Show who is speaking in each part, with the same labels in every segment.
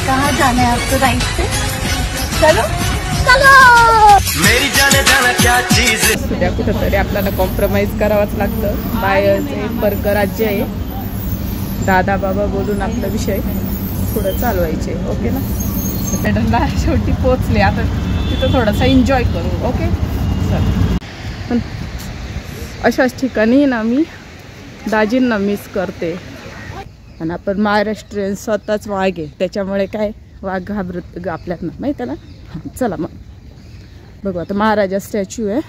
Speaker 1: कहाँ जाना है आपको राइट से? चलो चलो।
Speaker 2: मेरी जाने जाना क्या चीज
Speaker 3: सध्या कुठंतरी आपल्याला कॉम्प्रोमाइज करावंच लागतं. बाहेरचे परक राज्य आहे. दादा बाबा बोलून आपला विषय पुढे चालवायचे. ओके ना. पेडलला शेवटी पोचले. आता तिथं थोडासा एन्जॉय करू. ओके चल. पण अशाच ठिकाणी ना मी दाजींना मिस करते. आणि आपण महाराष्ट्रीयन स्वतःच वाघ आहे, त्याच्यामुळे काय वाघ घाबरत आपल्याला माहिती आहे ना. चला मग बघू. आता महाराजा स्टॅच्यू आहे.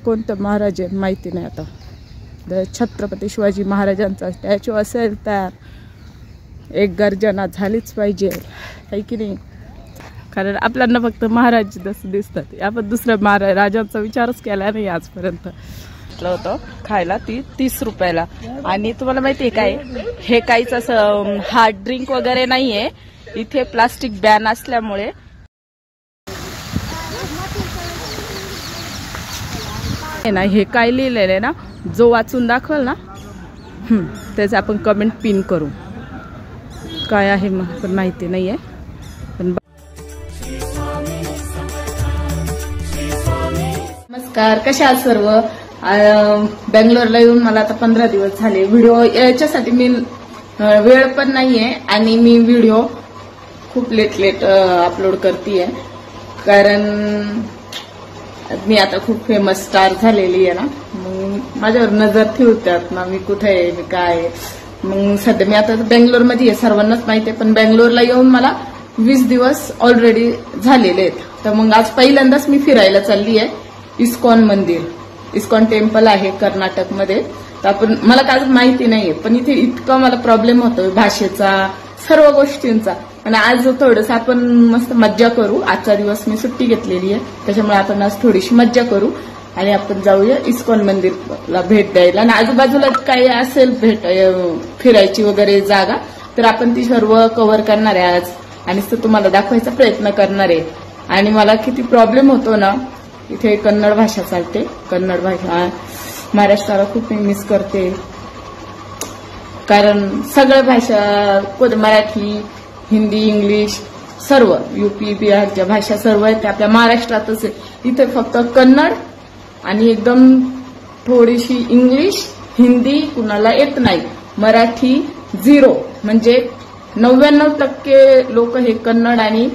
Speaker 3: कोणतं महाराज आहे माहिती नाही. आता छत्रपती शिवाजी महाराजांचा स्टॅच्यू असेल तर एक गर्जना झालीच पाहिजे, आहे की नाही. कारण आपल्याला फक्त महाराज जसं दिसतात. आपण दुसऱ्या महाराजांचा विचारच केला नाही आजपर्यंत. होतं खायला ती 30 रुपयाला. आणि तुम्हाला माहिती आहे काय, हे काहीच असं हार्ड ड्रिंक वगैरे नाहीये. इथे प्लास्टिक बॅन असल्यामुळे ना हे काय लिहिलेलं आहे ना, जो वाचून दाखवल ना त्याचं आपण कमेंट पिन करू. काय आहे मग पण माहिती नाहीये. पण नमस्कार, कशा आहात सर्व. बेंगलोरला येऊन मला आता 15 दिवस झाले. व्हिडिओ याच्यासाठी मी वेळ पण नाहीये आणि मी व्हिडिओ खूप लेट अपलोड करतेय. कारण मी आता खूप फेमस स्टार झालेली आहे ना, मग माझ्यावर नजर ठेवतात ना मी कुठे आहे, मी काय आहे. मग सध्या मी आता बेंगलोरमध्ये आहे, सर्वांनाच माहिती आहे. पण बेंगलोरला येऊन मला 20 दिवस ऑलरेडी झालेले आहेत. तर मग आज पहिल्यांदाच मी फिरायला चालली आहे. इस्कॉन मंदिर, इस्कॉन टेम्पल आहे कर्नाटकमध्ये. तर आपण मला काय माहिती नाहीये, पण इथे इतकं मला प्रॉब्लेम होतोय भाषेचा, सर्व गोष्टींचा. आणि आज थोडंसं आपण मस्त मज्जा करू. आजचा दिवस मी सुट्टी घेतलेली आहे, त्याच्यामुळे आपण आज थोडीशी मज्जा करू आणि आपण जाऊया इस्कॉन मंदिरला भेट द्यायला. आणि आजूबाजूला काही असेल फिरायची वगैरे जागा तर आपण ती सर्व कव्हर करणार आहे आज आणि तुम्हाला दाखवायचा प्रयत्न करणार आहे. आणि मला किती प्रॉब्लेम होतो ना, इथे कन्नड भाषा चालते. कन्नड भाषा महाराष्ट्राला खूप मी मिस करते. कारण सगळ्या भाषा, मराठी, हिंदी, इंग्लिश, सर्व यूपी बिहारच्या भाषा सर्व आहेत आपल्या महाराष्ट्रातच आहे. इथे फक्त कन्नड आणि एकदम थोडीशी इंग्लिश, हिंदी कुणाला येत नाही. मराठी 0, म्हणजे 99% लोक हे कन्नड आणि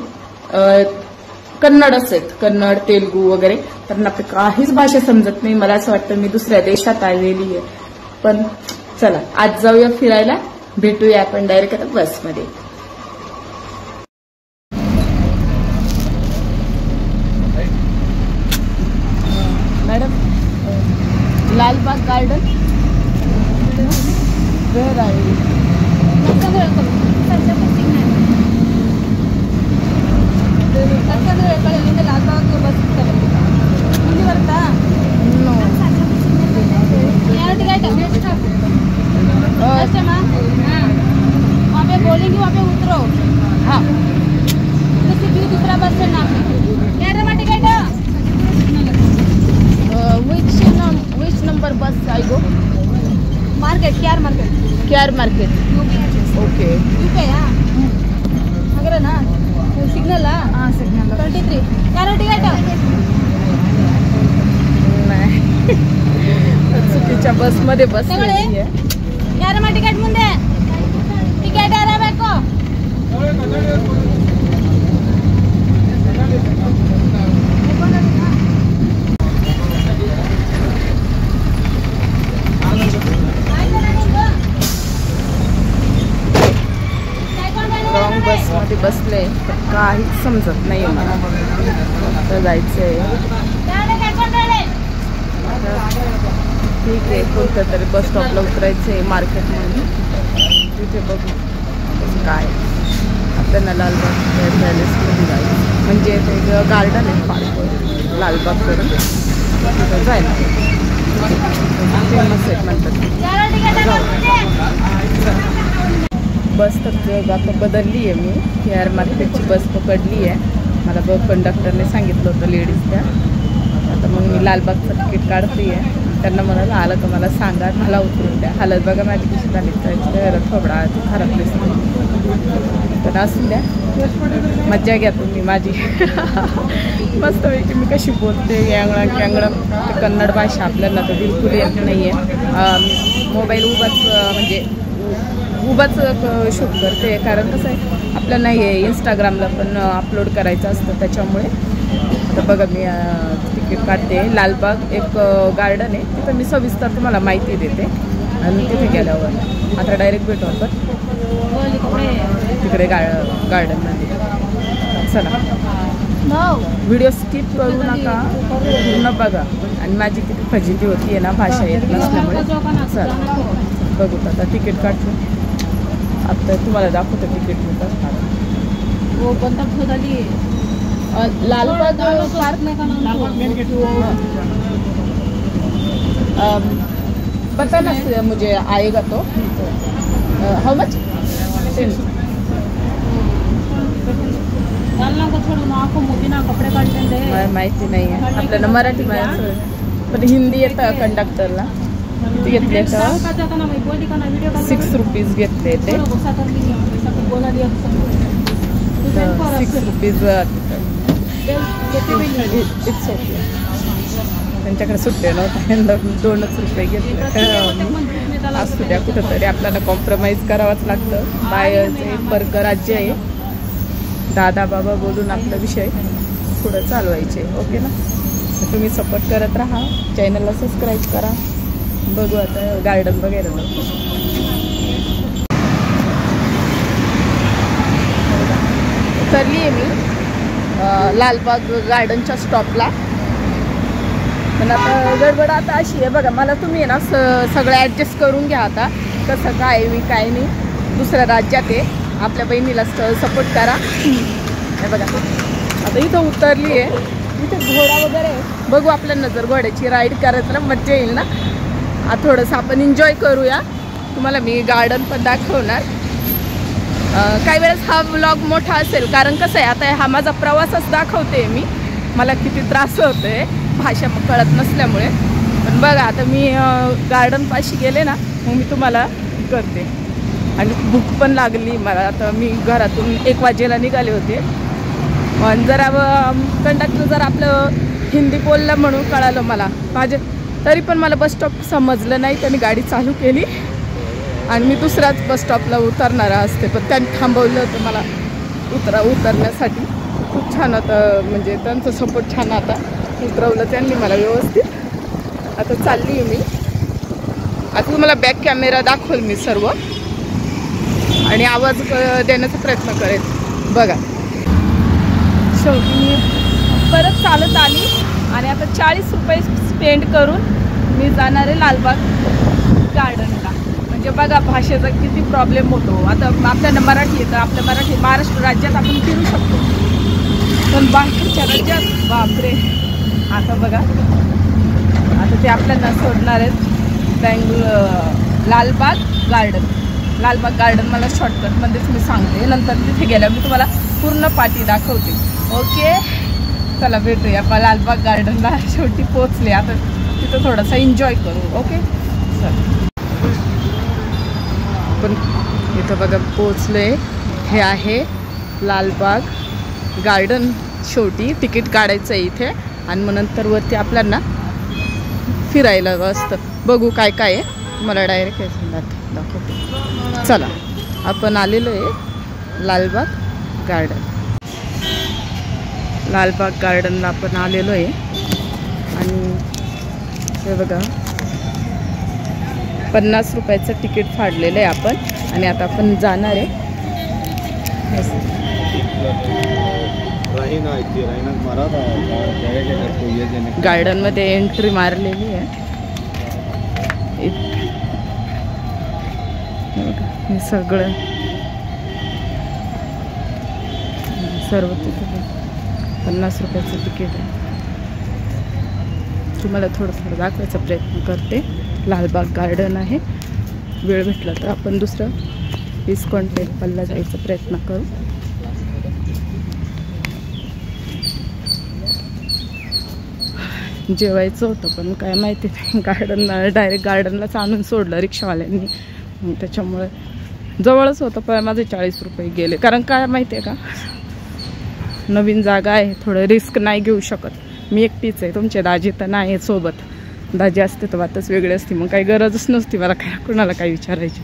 Speaker 3: कन्नडच आहेत. कन्नड, तेलुगू वगैरे. तर आपल्या काहीच भाषा समजत नाही. मला असं वाटतं मी दुसऱ्या देशात आलेली आहे. पण चला आज जाऊया फिरायला. भेटूया आपण डायरेक्ट आता बसमध्ये. मॅडम, लालबाग गार्डन वेर आहे. लालबाग बस हिंदी बरता नो वहाँ पे बोलेंगे, वहाँ पे उतरो. हाँ दूसरा बस स्टैंड नाम ticket. which number bus I go? Market, KR market. Okay. UK अगर ना सिग्नल सिग्नल 23 क्या टिकट नाही. चुकीच्या बस मध्ये बसलेली आहे. यार मग टिकट मुंदे टिकट इरಬೇಕು. रॉंग बस मध्ये बसले तर काहीच समजत नाही मला. तर जायचंय. ठीक आहे, कोणत्या तरी बस स्टॉपला उतरायचंय मार्केटमध्ये. तिथे बघू काय आपल्याला लालबाग पॅलेसमध्ये जायचं. म्हणजे ते गार्डन आहे पार्क लालबाग करून तिथं जायला फेमस आहेत म्हणतात. बस तर आता बदलली आहे मी. KR मार्केटची बस पकडली आहे. मला कंडक्टरने सांगितलं होतं लेडीज त्या. आता मग मी लालबागचं तिकीट काढते आहे. त्यांना म्हणाला आलं तर मला सांगा, मला उतरून द्या. हालत बघा माझी कशी झाली. त्याची थोडा खराब दिसते. तर असू द्या, मज्जा घ्या तुम्ही माझी. मस्तपैकी मी कशी बोलते यांगळं कॅंगळं. कन्नड भाषा आपल्याला तर बिलकुल येत नाही आहे. मोबाईल उभाच शूट करते, कारण कसं आहे आपल्याला हे इंस्टाग्रामला पण अपलोड करायचं असतं. त्याच्यामुळे आता बघा मी तिकीट काढते. लालबाग एक गार्डन आहे, तिथं मी सविस्तर तुम्हाला माहिती देते. आणि तिथे गेल्यावर आता डायरेक्ट भेटू आपण तिकडे गार्डनमध्ये. चला, व्हिडिओ स्किप करू नका, पूर्ण बघा. आणि माझी किती फजिती होती आहे ना भाषा येत नसल्यामुळे. चला बघू आता तिकीट काढतो. आता तुम्हाला दाखवतो तिकीट हो पण लालबाग पार्क पता ना मुझे आएगा तो हाउ मच. माहिती नाही आहे आपल्याला मराठी माहिती, पण हिंदी येतं कंडक्टरला. किती घेतले तर 6 रुपीज घेतले ते. 6 रुपीज इट्स ओके. त्यांच्याकडे सुट्टे नव्हते, 2च रुपये घेतले. असू द्या, कुठंतरी आपल्याला कॉम्प्रोमाइज करावंच लागतं. बाहेरचे परक राज्य आहे, दादा बाबा बोलून आपला विषय पुढं चालवायचे. ओके ना. तुम्ही सपोर्ट करत राहा, चॅनलला सबस्क्राईब करा. बघू आता गार्डन वगैरे. उतरली आहे मी लालबाग गार्डनच्या स्टॉपला. पण आता गडबड आता अशी आहे बघा, मला तुम्ही आहे ना सगळं ॲडजस्ट करून घ्या. आता कसं काय मी काय नाही, दुसऱ्या राज्यात आहे. आपल्या बहिणीला सपोर्ट करा. हे बघा आता इथं उतरली आहे. इथे घोडा वगैरे आहे, बघू आपल्याला जर घोड्याची राईड करायला मजा येईल ना. थोडंसं आपण एन्जॉय करूया. तुम्हाला मी गार्डन पण दाखवणार. काही वेळेस हा व्लॉग मोठा असेल, कारण कसं आहे आता हा माझा प्रवासच दाखवते मी. मला किती त्रास होतोय भाषा कळत नसल्यामुळे. पण बघा आता मी गार्डनपाशी गेले ना, मग मी तुम्हाला करते. आणि भूक पण लागली मला. आता मी घरातून 1 वाजेला निघाले होते. पण जरा कंडक्टर जर आपलं हिंदी बोललं म्हणून कळालं मला. तरी पण मला बस स्टॉप समजलं नाही, तर मी गाडी चालू केली आणि मी दुसऱ्याच बस स्टॉपला उतरणार असते. पण त्यांनी थांबवलं होतं मला उतरण्यासाठी. खूप छान होतं, म्हणजे त्यांचं सपोर्ट छान. आता उतरवलं त्यांनी मला व्यवस्थित. आता चालली आहे मी. आता तुम्हाला बॅक कॅमेरा दाखवेल मी सर्व, आणि आवाज देण्याचा प्रयत्न करेल. बघा शेवटी मी परत चालत आली आणि आता 40 रुपये स्पेंड करून मी जाणार आहे लालबाग गार्डनला. म्हणजे बघा भाषेचा किती प्रॉब्लेम होतो. आता आपल्याला मराठी येतं, आपल्या महाराष्ट्र राज्यात आपण फिरू शकतो, पण बाहेरच्या राज्यात बापरे. आता बघा आता ते आपल्याला सोडणार आहेत लालबाग गार्डन मला शॉर्टकटमध्येच मी सांगते. नंतर तिथे गेल्यावर मी तुम्हाला पूर्ण पाटी दाखवते. ओके चला भेटूया आपण लालबाग गार्डनला. शेवटी पोचले, आता तिथं थोडासा एन्जॉय करू. ओके चला. पण इथं बघा पोचले. हे आहे लालबाग गार्डन. शेवटी तिकीट काढायचं आहे इथे, आणि मग नंतर वरती आपल्याला फिरायला असतं. बघू काय काय आहे, मला डायरेक्ट दाखवते. चला आपण आलेलो आहे लालबाग गार्डन. लालबाग गार्डनला आपण आलेलो आहे. आणि हे बघा 50 रुपयाचं तिकीट फाडलेलं आहे आपण. आणि आता आपण जाणार आहे. गार्डनमध्ये एंट्री मारलेली आहे. हे सगळं सर्व तिथे 50 रुपयाचं तिकीट आहे. तुम्हाला थोडं दाखवायचा प्रयत्न करते. लालबाग गार्डन आहे. वेळ भेटला तर आपण दुसरं इस्कॉन टेम्पलला जायचा प्रयत्न करू. जेवायचं होतं पण काय माहिती नाही, डायरेक्ट गार्डनलाच आणून सोडलं रिक्षावाल्यांनी. त्याच्यामुळे जवळच होतं पण माझे 40 रुपये गेले. कारण काय माहिती आहे का, नवीन जागा आहे, थोडं रिस्क नाही घेऊ शकत. मी एकटीच आहे, तुमचे दाजी तर नाही आहेत सोबत. दाजी असते तर बातच वेगळी असती, मग काही गरजच नसती मला काय कोणाला काही विचारायची.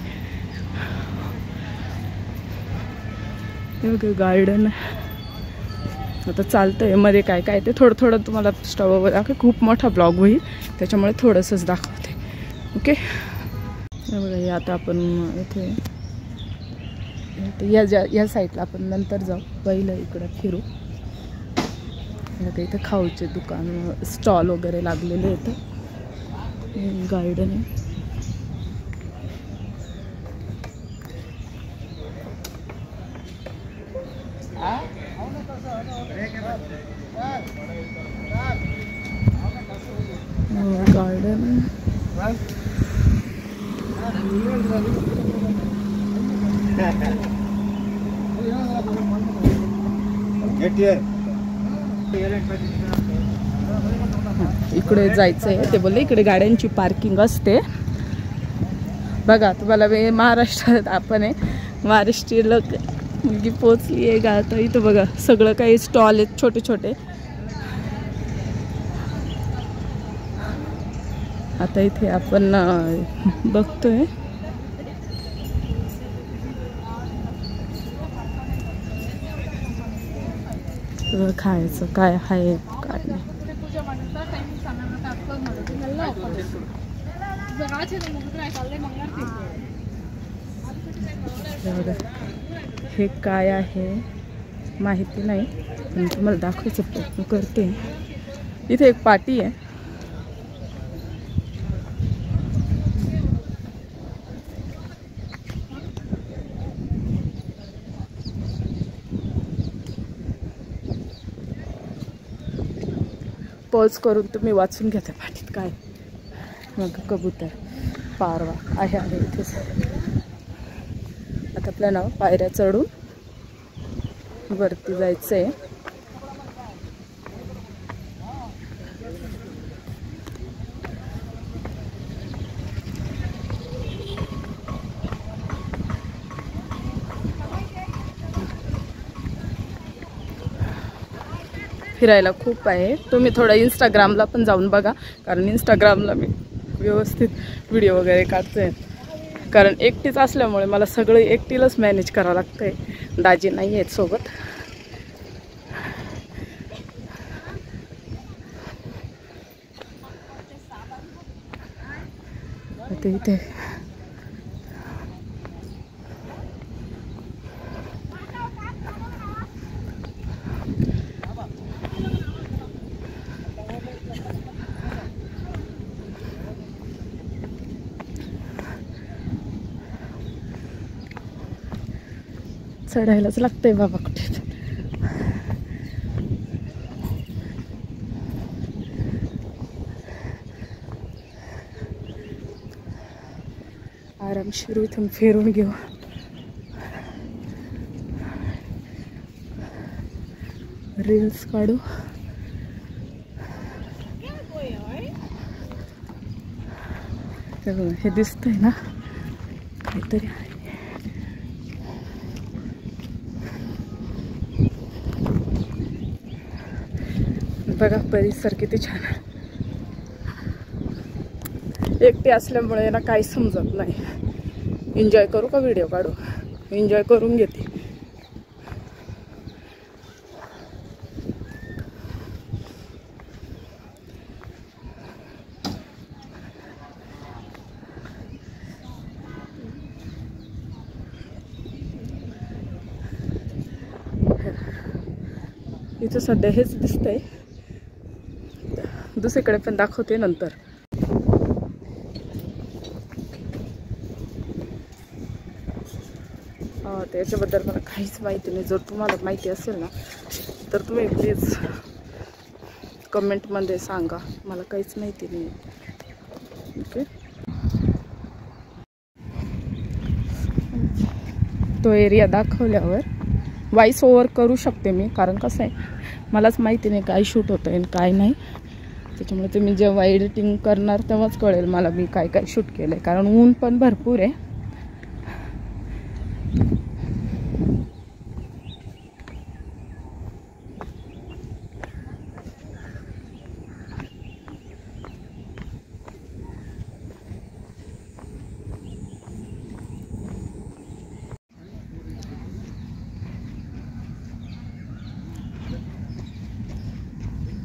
Speaker 3: गार्डन आता चालतंय मध्ये काय काय ते थोडं थोडं तुम्हाला स्टॉप दाखव. खूप मोठा ब्लॉग होईल त्याच्यामुळे थोडंसंच दाखवते. ओके बघा, हे आता आपण इथे या साईडला आपण नंतर जाऊ. पहिलं इकडं फिरू. इथं खाऊचे दुकान स्टॉल वगैरे लागलेले आहेत. गार्डन आहे. गार्डन इकडे जायचंय. ते बोलले इकडे गाड्यांची पार्किंग असते. बघा तुम्हाला महाराष्ट्रात आपण आहे, महाराष्ट्रीय लोक मुलगी पोचली आहे का. तर इथं बघा सगळं काही स्टॉल आहेत छोटे छोटे. आता इथे आपण बघतोय खायचं काय आहे काय नाही. हे काय आहे माहिती नाही पण तुम्हाला दाखवायचा प्रयत्न करते. इथे एक पाटी आहे. पॉज करून तुम्ही वाचून घ्या त्या पाठीत काय. मग कबूतर पारवा आहे इथेच. आता आपल्या नाव पायऱ्या चढून वरती जायचंय. फिरायला खूप आहे. तुम्ही थोडं इंस्टाग्रामला पण जाऊन बघा, कारण इंस्टाग्रामला मी व्यवस्थित व्हिडिओ वगैरे काढते. कारण एकटीच असल्यामुळे मला सगळं एकटीलाच मॅनेज करावं लागतंय. दाजी नाही आहेत सोबत. इथे चढायलाच लागतंय बाबा कुठे. आरामशीर इथून फिरून घेऊ. रील्स काढू. हे दिसतंय ना काहीतरी आहे. बघा परिसर किती छान आहे. एकटी असल्यामुळे ना काही समजत नाही. एन्जॉय करू का व्हिडिओ काढू. एन्जॉय करून घेते. इथं सध्या हेच दिसतंय. दुसरीकडे पण दाखवते नंतर. त्याच्याबद्दल मला काहीच माहिती नाही. जर तुम्हाला माहिती असेल ना तर तुम्ही प्लीज कमेंटमध्ये सांगा. मला काहीच माहिती नाही. ओके. तो एरिया दाखवल्यावर व्हॉइस ओव्हर करू शकते मी, कारण कसं आहे मलाच माहिती नाही काय शूट होतं आहे आणि काय नाही. त्याच्यामुळे तुम्ही जेव्हा एडिटिंग करणार तेव्हाच कळेल मला मी काय काय शूट केलं आहे. कारण ऊन पण भरपूर आहे.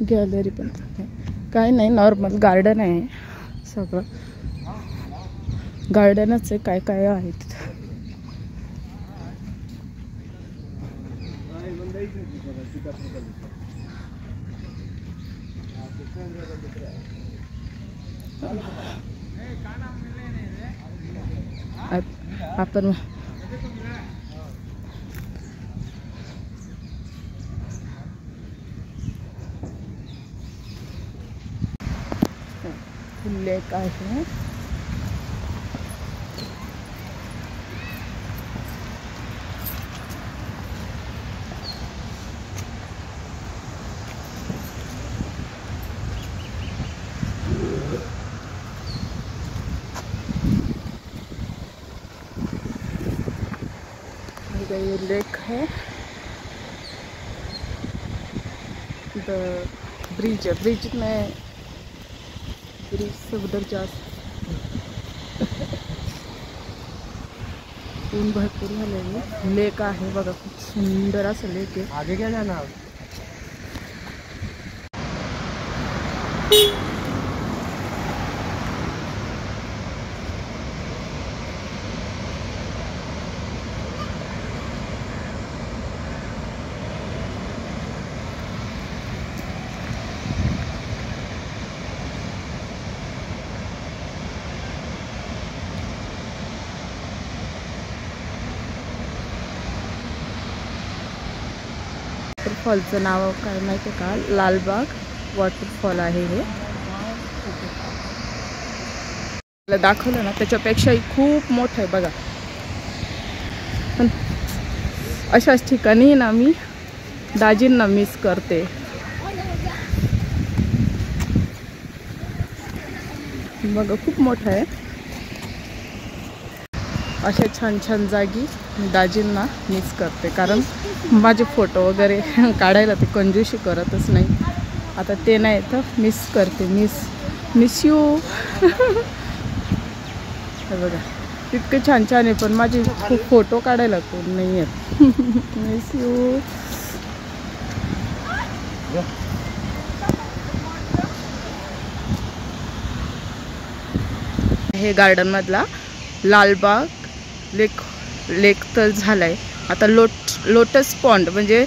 Speaker 3: गॅलरी पण काय नाही, नॉर्मल गार्डन आहे सगळं. गार्डनच आहे, काय काय आहे तिथं. आपण लेक आहे. ये लेक है, ब्रिज है, ब्रिज में ब्रिज से उधर जा ऊन भरपूर झालेलं. लेक आहे बघा, खूप सुंदर असं लेक आहे.
Speaker 2: आगे क्या जाना?
Speaker 3: वॉटरफॉलचं नाव काय माहिती का? लालबाग वॉटरफॉल आहे हे. दाखवलं ना त्याच्यापेक्षाही खूप मोठं आहे बघा. पण अशाच ठिकाणी ना मी दाजींना मिस करते. बघा खूप मोठं आहे. अशा छान छान जागी मी दाजींना मिस करते, कारण माझे फोटो वगैरे काढायला ते कंजूशी करतच नाही. आता ते नाही तर मिस करते. Miss you. बघा इतके छान छान आहे, पण माझे खूप फोटो काढायला कोण नाही आहेत. Miss you. हे गार्डन मधला लालबाग लेक तर झालाय. आता लोटस पॉन्ड म्हणजे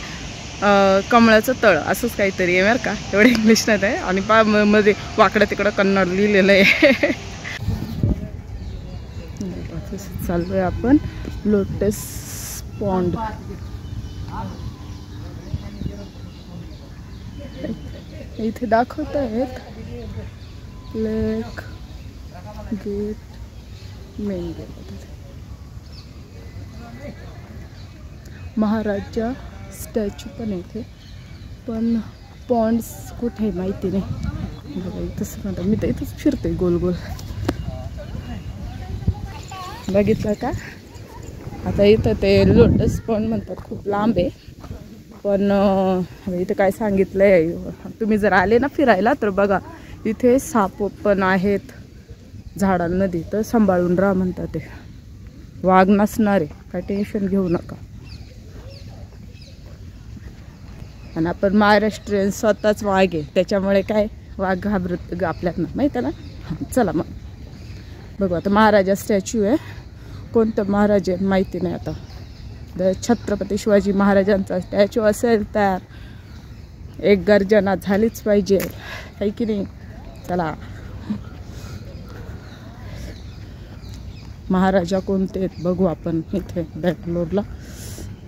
Speaker 3: कमळाचं तळ असंच काहीतरी आहे बरं का. एवढं इंग्लिश नाही आहे. आणि मध्ये वाकडं तिकडं कन्नड लिहिलेलं आहे. चाललोय आपण लोटस पॉन्ड. इथे दाखवत आहेत लेक गेट, मेन गेट. महाराजा स्टॅच्यू पण इथे, पण पॉन्ड्स कुठे माहिती नाही. बघा इथंच म्हणतात, मी तर इथंच फिरते गोल गोल. बघितलं का? आता इथं ते लोटस पॉन्ड म्हणतात, खूप लांब आहे. पण इथे काय सांगितलं आहे, तुम्ही जर आले ना फिरायला तर बघा इथे साप पण आहेत झाडांमध्ये, तर सांभाळून राहा म्हणतात. ते वाघ नसणार आहे, काय टेन्शन घेऊ नका. आणि आपण महाराष्ट्रीयन स्वतःच वाघ आहे, त्याच्यामुळे काय वाघ घाबरत आपल्याला माहिती आहे ना. चला मग बघू. आता महाराजा स्टॅच्यू आहे. कोणतं महाराज आहे माहिती नाही. आता जर छत्रपती शिवाजी महाराजांचा स्टॅच्यू असेल तर एक गर्जना झालीच पाहिजे, आहे की नाही. चला महाराजा कोणते आहेत बघू आपण इथे बँगलोरला.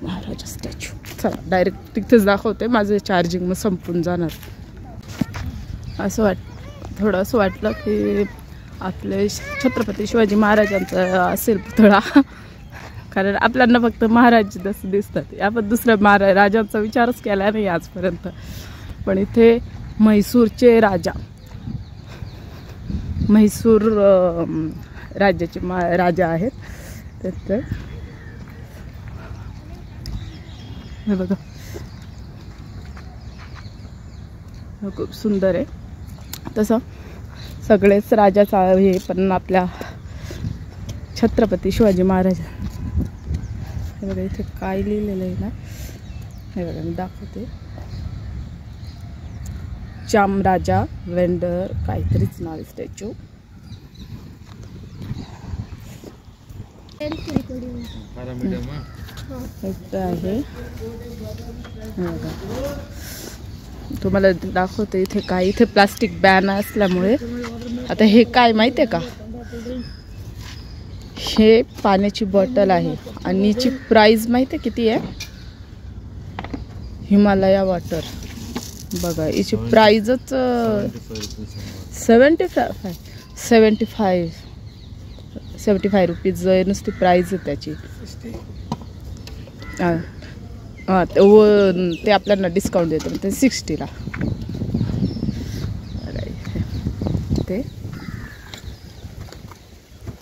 Speaker 3: महाराजा स्टॅच्यू. चला डायरेक्ट तिथेच दाखवते. माझं चार्जिंग मग संपून जाणार. असं थोडं असं वाटलं की आपले छत्रपती शिवाजी महाराजांचा असेल पुतळा, कारण आपल्याला फक्त महाराज जसं दिसतात. आपण दुसऱ्या राजांचा विचारच केला नाही आजपर्यंत. पण इथे म्हैसूरचे राजा, म्हैसूर राज्याचे राजा आहेत. तर हे बघा खूप सुंदर आहे. तसं सगळेच राजाचा हे, पण आपल्या छत्रपती शिवाजी महाराज. हे बघा इथे काय लिहिलेलं आहे ना, हे बघा मी दाखवते. चामराजा वेंडर काहीतरीच नाव आहे स्टॅच्यू. इथं आहे तुम्हाला दाखवते इथे काय. इथे प्लास्टिक बॅन असल्यामुळे आता हे काय माहिती आहे का, हे पाण्याची बॉटल आहे आणि याची प्राइस माहिती आहे किती आहे. हिमालया वॉटर बघा, याची प्राइजच 75 रुपीज नुसती प्राइस आहे त्याची. हां ते आपल्याला डिस्काउंट देतं ते 60ला. ते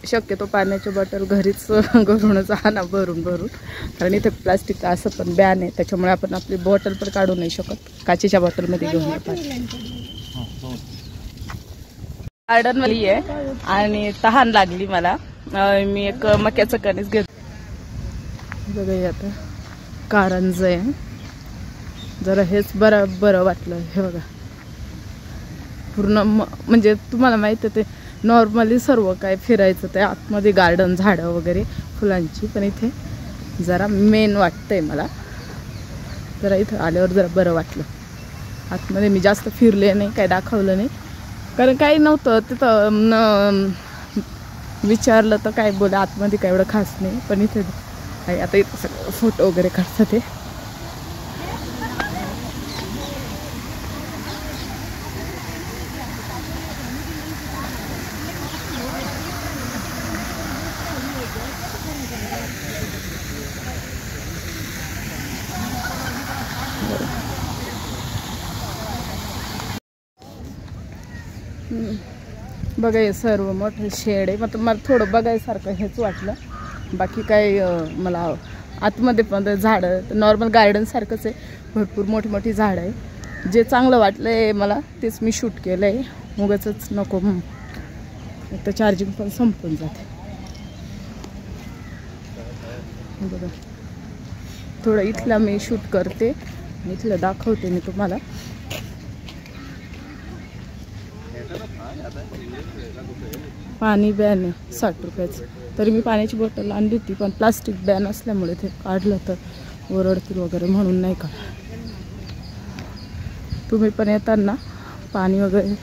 Speaker 3: शक्यतो पाण्याची बॉटल घरीच घरूनच आणा भरून कारण इथे प्लास्टिक असं पण बॅन आहे, त्याच्यामुळे आपण आपली बॉटल पण काढू नाही शकत. काचेच्या बॉटलमध्ये घेऊन येतात. गार्डनमध्ये आहे आणि तहान लागली मला. मी एक मक्याचं कणीस घेत बघा. आता कारंज आहे जरा, हेच बरं वाटलं. हे बघा पूर्ण म्हणजे तुम्हाला माहिती आहे ते नॉर्मली सर्व काय फिरायचं ते आतमध्ये गार्डन झाडं वगैरे फुलांची, पण इथे जरा मेन वाटतंय मला. जरा इथं आल्यावर जरा बरं वाटलं. आतमध्ये मी जास्त फिरले नाही, काय दाखवलं नाही कारण काही नव्हतं तिथं. विचारलं तर काय बोला आतमध्ये काय एवढं खास नाही, पण इथे आता इथं सगळं फोटो वगैरे काढतात ते. बघा हे सर्व मोठं शेड आहे. मग मला थोडं बघायसारखं हेच वाटलं, बाकी काय मला. आतमध्ये पण झाडं नॉर्मल गार्डन सारखंच आहे, भरपूर मोठी मोठी झाडं आहे. जे चांगलं वाटलं आहे मला तेच मी शूट केलं आहे. उगाचच नको तर चार्जिंग पण संपून जाते. बघा थोडं इथला मी शूट करते, इथलं दाखवते मी तुम्हाला. पाणी बॅन आहे 60 रुपयाचं. तरी मी पाण्याची बॉटल आणली होती, पण प्लास्टिक बॅन असल्यामुळे ते काढलं तर ओरडतील वगैरे म्हणून नाही का. तुम्ही पण येताना पाणी वगैरे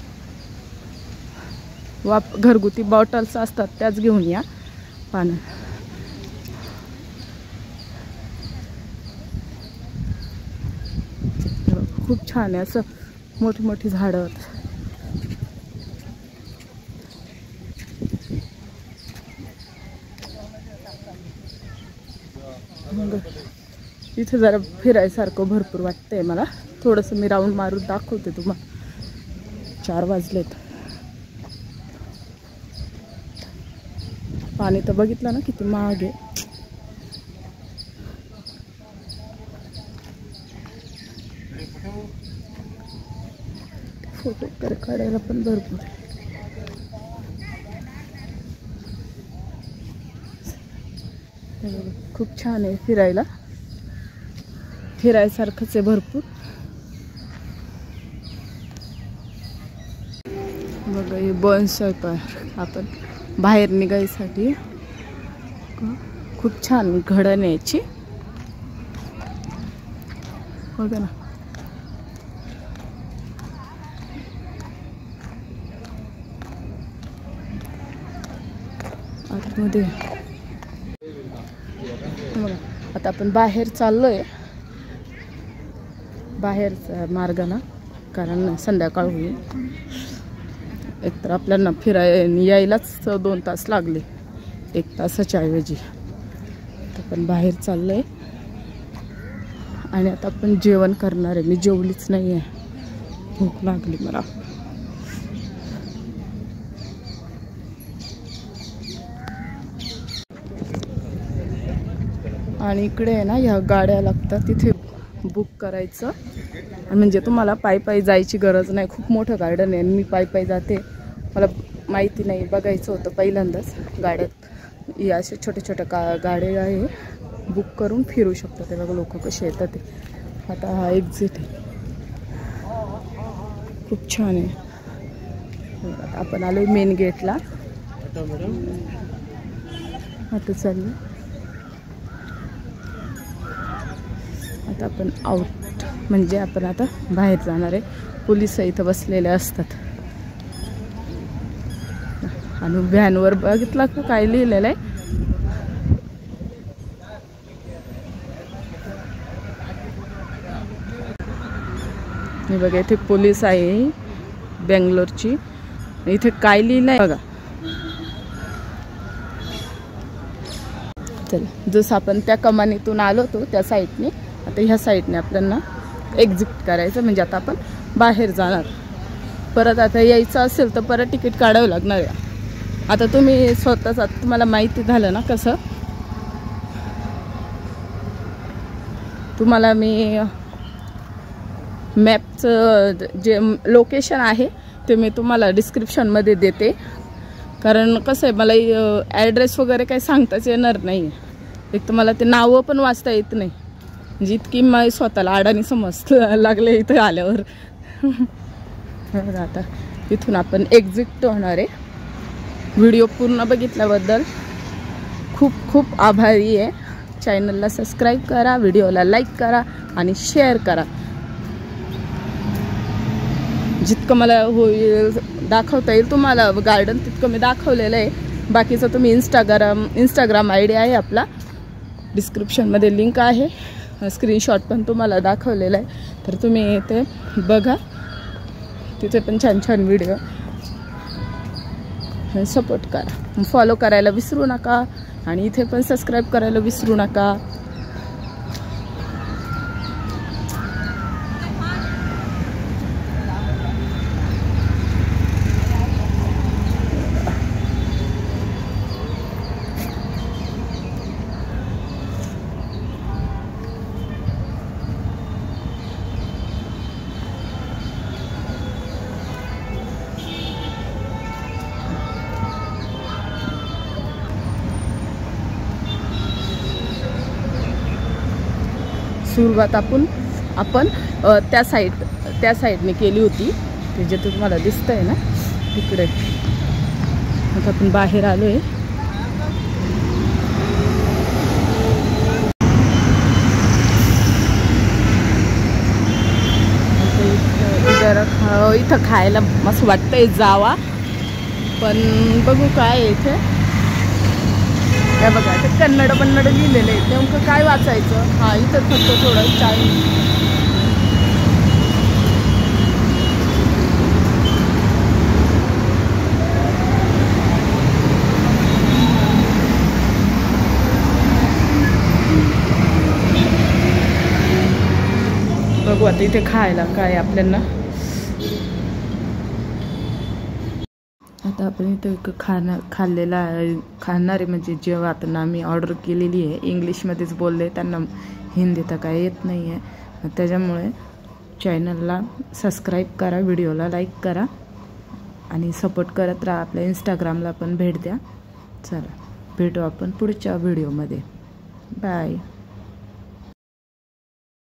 Speaker 3: घरगुती बॉटल्स असतात त्याच घेऊन या पाणी. खूप छान आहे, असं मोठी मोठी झाडं. इथे जरा फिरायसारखं भरपूर वाटतंय मला. थोडंसं मी राऊंड मारून दाखवते तुम्हाला. 4 वाजलेत. पाणी तर बघितलं ना किती महाग आहे. फोटो वगैरे काढायला पण भरपूर आहे. खूप छान आहे फिरायसारखंच आहे भरपूर. बघा हे बॉन्साय पार्क. आपण बाहेर निघायसाठी खूप छान घडण आहे याची. बघा ना आतमध्ये. आता आपण बाहेर चाललोय, बाहेरच्या मार्गाने, कारण संध्याकाळ होईल. एकतर आपल्याला यायलाच 2 तास लागले 1 तासाच्या ऐवजी. आपण बाहेर चाललोय आणि आता आपण जेवण करणार आहे. मी जेवलीच नाही आहे, भूक लागली मला. आणि इकडे आहे ना ह्या गाड्या लागतात, तिथे बुक करायचं. म्हणजे तुम्हाला पायी जायची गरज नाही. खूप मोठं गार्डन आहे. मी पायी जाते, मला माहिती नाही, बघायचं होतं पहिल्यांदाच. गाड्यात या अशा छोट्या गाड्या आहे, बुक करून फिरू शकतात. ते बघा लोक कसे येतात ते. आता हा एक्झिट आहे. खूप छान आहे. आपण आलोय मेन गेटला. आता चालू आता आपण आउट म्हणजे आपण आता बाहेर जाणार आहे. पोलिस इथं बसलेले असतात आणि व्हॅनवर बघितलं का काय लिहिलेलं आहे. हे बघा इथे पोलीस आहे बेंगलोरची. इथे काय लिहिलं आहे बघा. चला जसं आपण त्या कमानीतून आलो होतो त्या साईडने आता ह्या साईडने आपल्याला एक्झिट करायचं म्हणजे आता आपण बाहेर जाणार. परत आता यायचं असेल तर परत तिकीट काढावं लागणार आहे. आता तुम्ही स्वतःच आता तुम्हाला माहिती झालं ना कसं. तुम्हाला मी मॅपचं जे लोकेशन आहे ते मी तुम्हाला डिस्क्रिप्शनमध्ये देते. कारण कसं आहे मला ॲड्रेस वगैरे काही सांगताच येणार नाही. एक तर मला ते नावं पण वाचता येत नाही म्हणजे इतकी मी स्वतःला अडाणी समजतं लागले इथं आल्यावर. आता इथून आपण एक्झिट होणार आहे. व्हिडिओ पूर्ण बघितल्याबद्दल खूप खूप आभारी आहे. चॅनलला सबस्क्राईब करा, व्हिडिओला लाईक करा आणि शेअर करा. जितकं मला होईल दाखवता येईल तुम्हाला गार्डन तितकं मी दाखवलेलं आहे. बाकीचं तुम्ही इंस्टाग्राम आय डी आहे आपला, डिस्क्रिप्शनमध्ये लिंक आहे. स्क्रीनशॉट पण तुम्हाला दाखवलेला आहे तर तुम्ही ते बघा. तिथे पण छान छान व्हिडिओ सपोर्ट करा. फॉलो करायला विसरू नका आणि इथे पण सबस्क्राईब करायला विसरू नका. सुरुवात आपण त्या साईडने केली होती ते जे तुम्हाला दिसतंय ना तिकडे. आता आपण बाहेर आलोय. इथं खायला मस्त वाटतंय जावा पण बघू काय इथे. हे बघा ते कन्नड लिहिलेलं आहे. नेमकं काय वाचायचं. हां इथं फक्त थोडं चाय. बघू आता इथे खायला काय आपल्याला. आता आपण इथं खाणारे म्हणजे जेव्हा आता आम्ही ऑर्डर केलेली आहे इंग्लिशमध्येच बोलले. त्यांना हिंदी तर काय येत नाही आहे. त्याच्यामुळे चॅनलला सबस्क्राईब करा, व्हिडिओला लाईक करा आणि सपोर्ट करत राहा. आपल्या इंस्टाग्रामला पण भेट द्या. चला भेटू आपण पुढच्या व्हिडिओमध्ये. बाय.